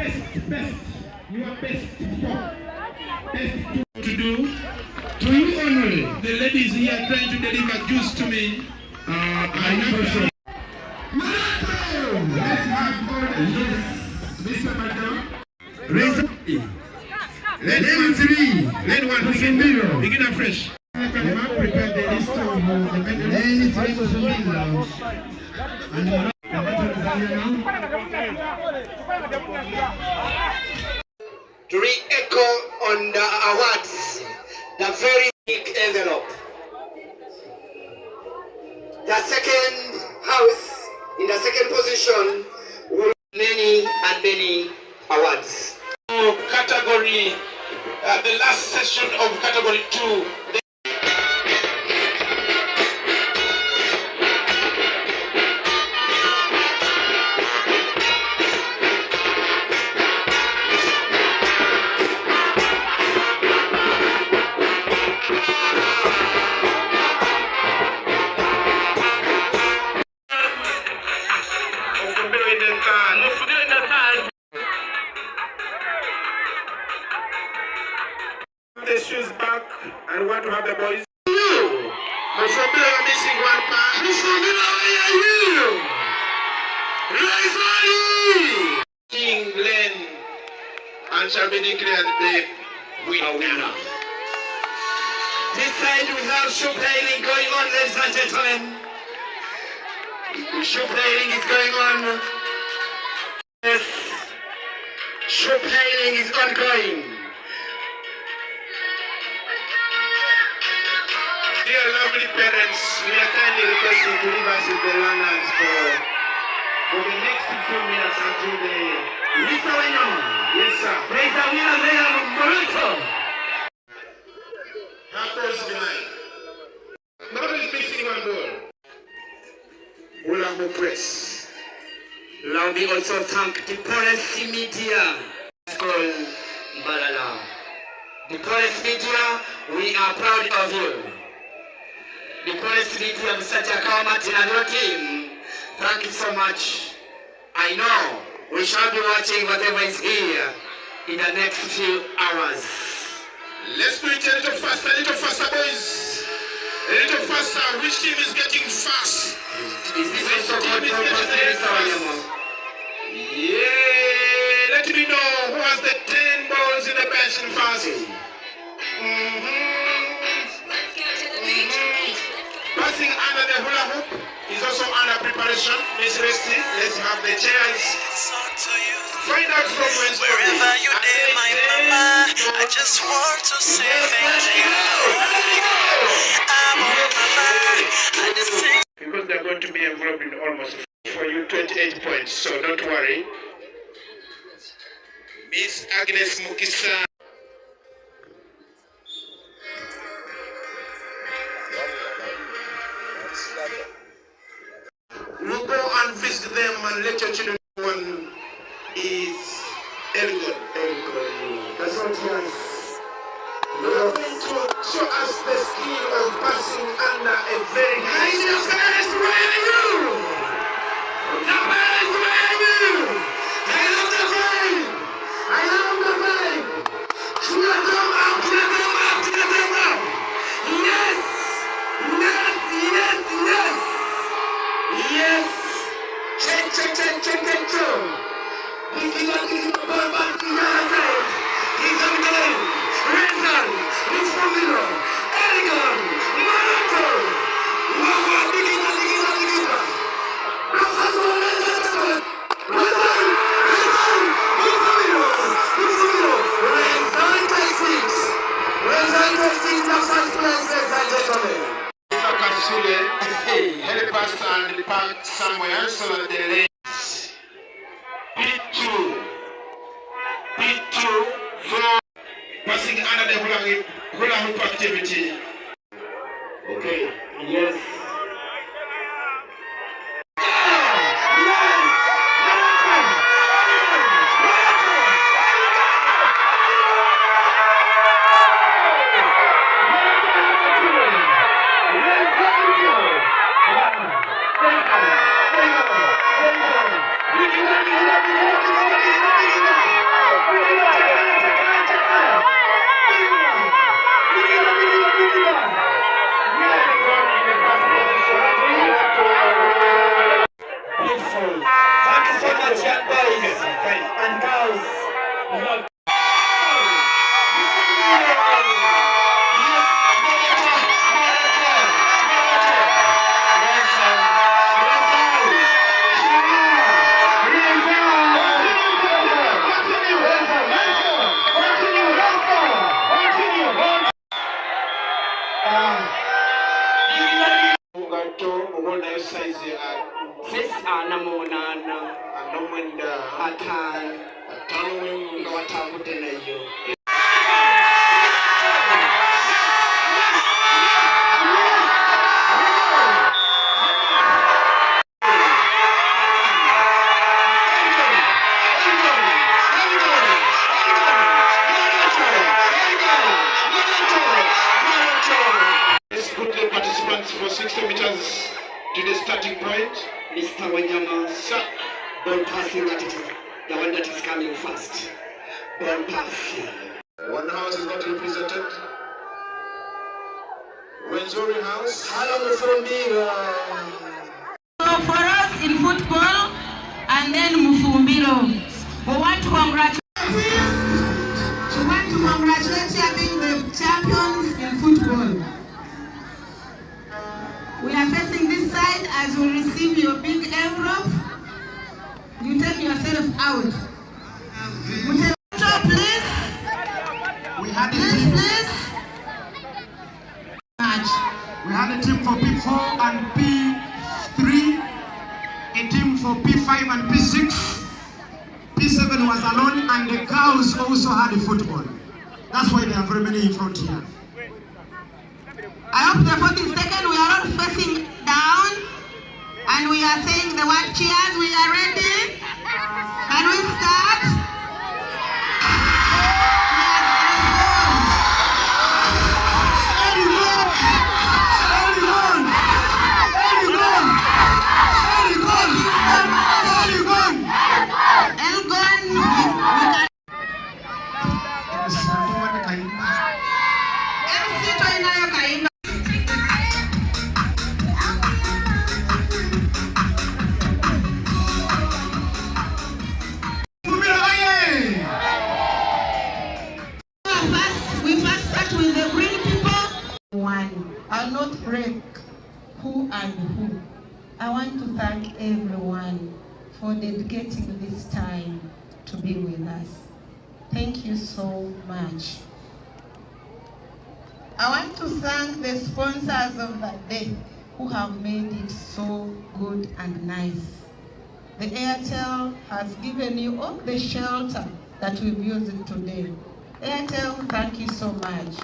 You are best to do. To you only. The ladies here trying to deliver juice to me. I never saw. Let's have Mr. Madam. Raise up. Lane 3. Lane 1. Begin afresh. Prepare the list of the lane 3 to re-echo on the awards, the very big envelope. The second house, in the second position, will many and many awards. Category, the last session of category 2. The shoes back and want to have the boys. You! Mufabila, you're missing one part. Mufabila, where are you? Rise early! King Glenn and shall be declared the winner. This side we have shoe playing going on, ladies and gentlemen. Shoe playing is going on. Yes. Shoe playing is ongoing. Dear lovely parents, we are kindly requesting to leave us with the runners for the next 2 minutes until the... Mr. Wenham. Yes, sir. Praise the winner there, Mbalala. How close behind? Nobody's missing one ball. Ulango Press. Now we also thank the police media. Called Mbalala. The police media, we are proud of you. The police media, Mr. Chakamati and your team, thank you so much. I know we shall be watching whatever is here in the next few hours. Let's do it a little faster, boys. A little faster. Which team is getting fast? Is this also good for us? Yeah, let me know who has the 10 balls in the bench and fast. Passing under the hula hoop is also under preparation. Miss Resty, let's have the chairs. Find out from wherever you name my mama, I just want to say thank you. I'm on my mind. I just think because they're going to be involved in almost for you 28 points, so don't worry. Miss Agnes Mukisa. We'll go and visit them and let your children know one is Elgon. That's what it is. They are going to show us the skill of passing under a very high level. Guys, where are you? The guys, where are you? I love the vibe. I love the vibe. Cheer them up, cheer them up, cheer them up. Yes, yes, yes, yes. Yes! Check! He's on game! Reason! Mufabila! Elegant! Marato! Wawa! Digita! Professor! Mufabila! Resign the first place, ladies and gentlemen. Help us and park somewhere so that the lanes P2 for passing under the hula hoop activity. Okay. Yes. batambudde nayo. For 60 meters to the starting point. Mr. Wanyama, sir, ball passing that it is the one that is coming fast. Ball passing. One house is not represented. Wenzori house. So for us in football and then Mufumbiro, we want to congratulate you being the champions in football. We are facing this side as we receive your big envelope. You take yourself out. Please. We had a Please. We had a team for P4 and P3, a team for P5 and P6. P7 was alone, and the girls also had a football. That's why there are very many in front here. I hope the vote is taken. We are all facing down and we are saying the word cheers. We are ready. Can we start? I'll not break who and who. I want to thank everyone for dedicating this time to be with us. Thank you so much. I want to thank the sponsors of that day who have made it so good and nice. The Airtel has given you all the shelter that we've used today. Airtel, thank you so much.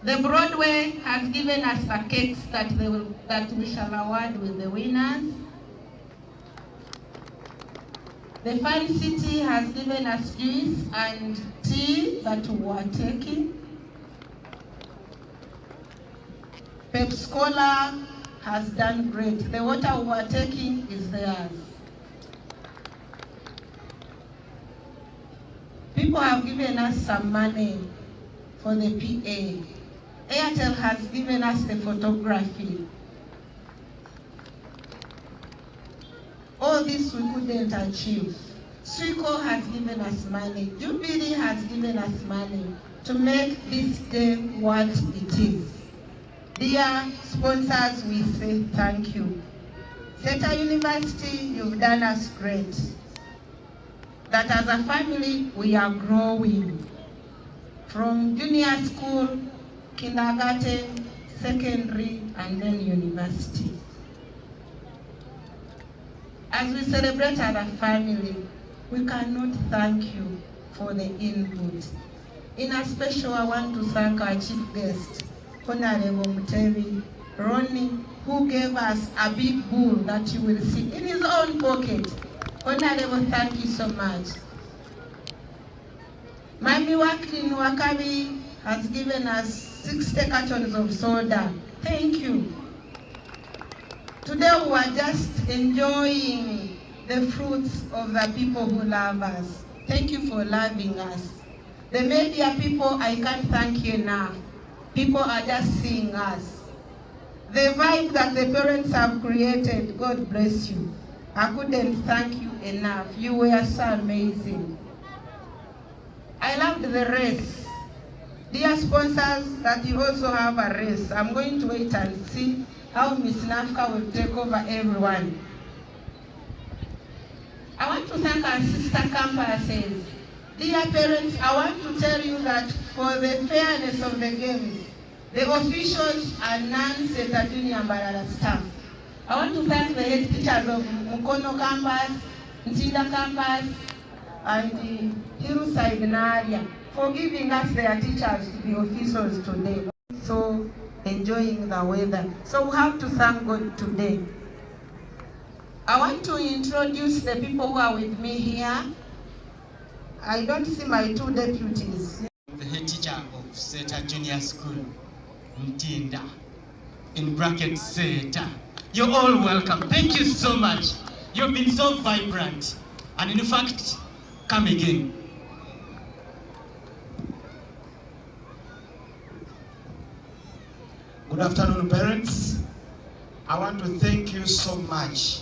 The Broadway has given us the cakes that we shall award with the winners. The Fun City has given us juice and tea that we are taking. Pepsi-Cola has done great. The water we are taking is theirs. People have given us some money for the PA. Airtel has given us the photography. All this we couldn't achieve. Suiko has given us money. Jubilee has given us money to make this day what it is. Dear sponsors, we say thank you. Seeta University, you've done us great. That as a family, we are growing. From junior school, kindergarten, secondary, and then university. As we celebrate our family, we cannot thank you for the input. In a special, I want to thank our chief guest, Honorable Mpitewo, Ronnie, who gave us a big bull that you will see in his own pocket. Honorable, thank you so much. Mami Waklin Wakabi has given us 60 cartons of soda. Thank you. Today we are just enjoying the fruits of the people who love us. Thank you for loving us. The media people, I can't thank you enough. People are just seeing us. The vibe that the parents have created, God bless you. I couldn't thank you enough. You were so amazing. I loved the race. Dear sponsors, that you also have a race. I'm going to wait and see how Miss Nafka will take over everyone. I want to thank our sister campuses. Dear parents, I want to tell you that for the fairness of the games, the officials are non-Seeta Junior Mbalala staff. I want to thank the head teachers of Mukono campus, Ntinda campus, and Hillside Nadia for giving us their teachers to be officials today. So enjoying the weather. So we have to thank God today. I want to introduce the people who are with me here. I don't see my two deputies. The head teacher of Seeta Junior School, Ntinda, in brackets Seeta. You're all welcome. Thank you so much. You've been so vibrant. And in fact, come again. Good afternoon, parents. I want to thank you so much.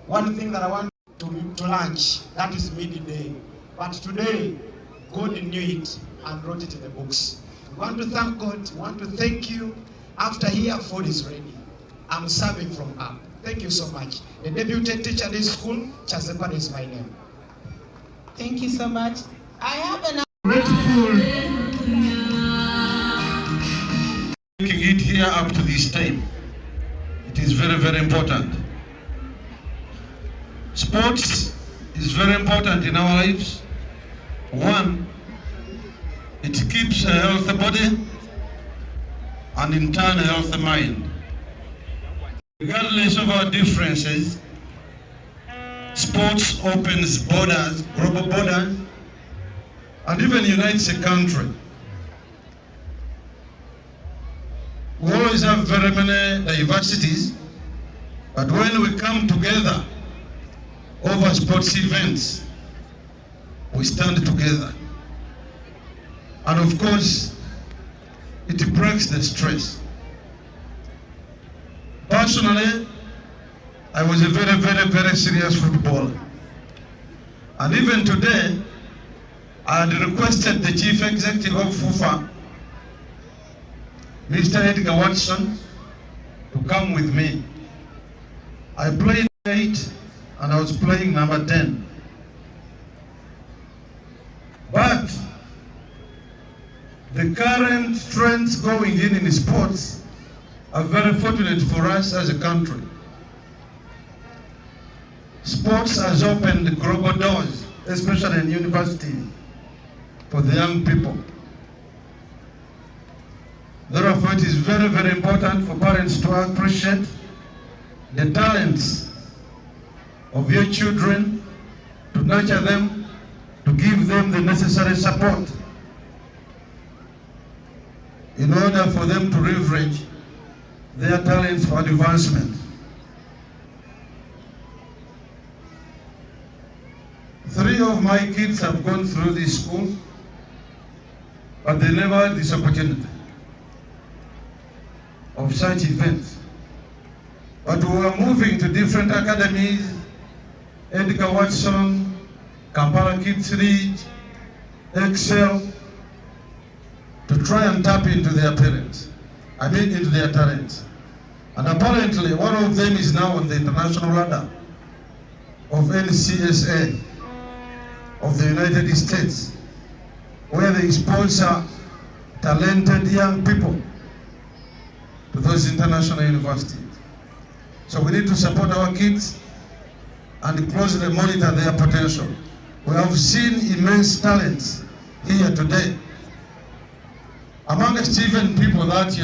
One thing that I want to launch, that is midday. But today, God knew it and wrote it in the books. We want to thank God. We want to thank you. After here, food is ready. I'm serving from up. Thank you so much. The deputy teacher at this school, Chasepan is my name. Thank you so much. I have an Grateful making it here up to this time. It is very, very important. Sports is very important in our lives. One, it keeps a healthy body and in turn a healthy mind. Regardless of our differences, sports opens borders, global borders, and even unites a country. We always have very many diversities, but when we come together over sports events, we stand together. And of course, it breaks the stress. Personally, I was a very, very, very serious footballer. And even today, I had requested the chief executive of FIFA, Mr. Edgar Watson, to come with me. I played 8 and I was playing number 10. But the current trends going in sports are very fortunate for us as a country. Sports has opened global doors, especially in universities, for the young people. Therefore, it is very, very important for parents to appreciate the talents of your children, to nurture them, to give them the necessary support in order for them to leverage their talents for advancement. Three of my kids have gone through this school, but they never had this opportunity of such events. But we are moving to different academies, Edgar Watson, Kampala Kids League, Excel, to try and tap into their parents, into their talents. And apparently one of them is now on the international ladder of NCSA of the United States, where they sponsor talented young people to those international universities. So we need to support our kids and closely monitor their potential. We have seen immense talents here today. Amongst even people that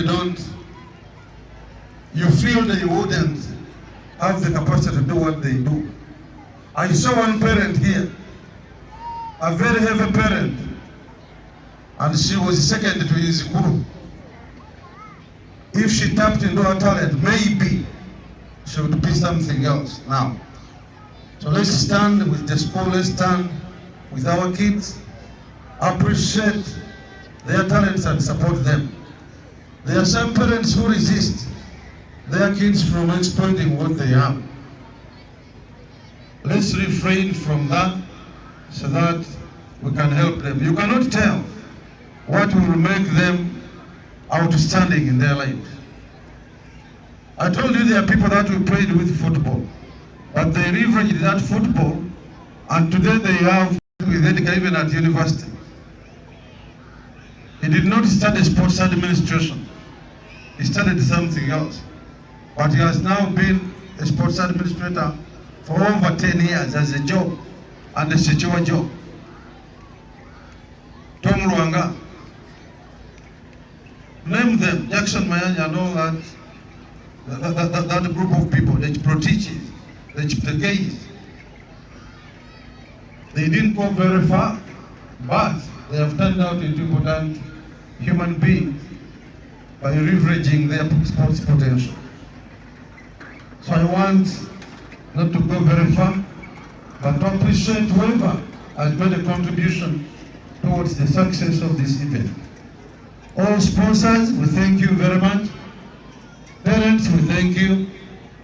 you feel they wouldn't have the capacity to do what they do. I saw one parent here, a very heavy parent, and she was second to his guru. If she tapped into her talent, maybe she would be something else now. So let's stand with the school, let's stand with our kids, appreciate their talents and support them. There are some parents who resist their kids from exploiting what they have. Let's refrain from that so that we can help them. You cannot tell what will make them outstanding in their lives. I told you there are people that we played with football, but they leveraged that football, and today they have with Edgar even at university. He did not study sports administration. He studied something else. But he has now been a sports administrator for over 10 years as a job and a secure job. Tom Ruanga, name them, Jackson Mayanja and all that group of people, the Proteges, the Mpitewo. They didn't go very far, but they have turned out into important human beings by leveraging their sports potential. So I want not to go very far, but to appreciate whoever has made a contribution towards the success of this event. All sponsors, we thank you very much. Parents, we thank you.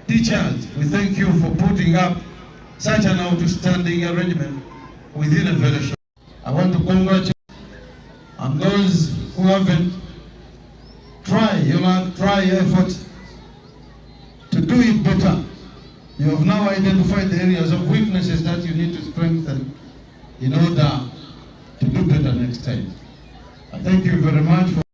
Teachers, we thank you for putting up such an outstanding arrangement within a very short. I want to congratulate and those who haven't tried, try effort to do it better. You have now identified the areas of weaknesses that you need to strengthen in order to do better next time. I thank you very much for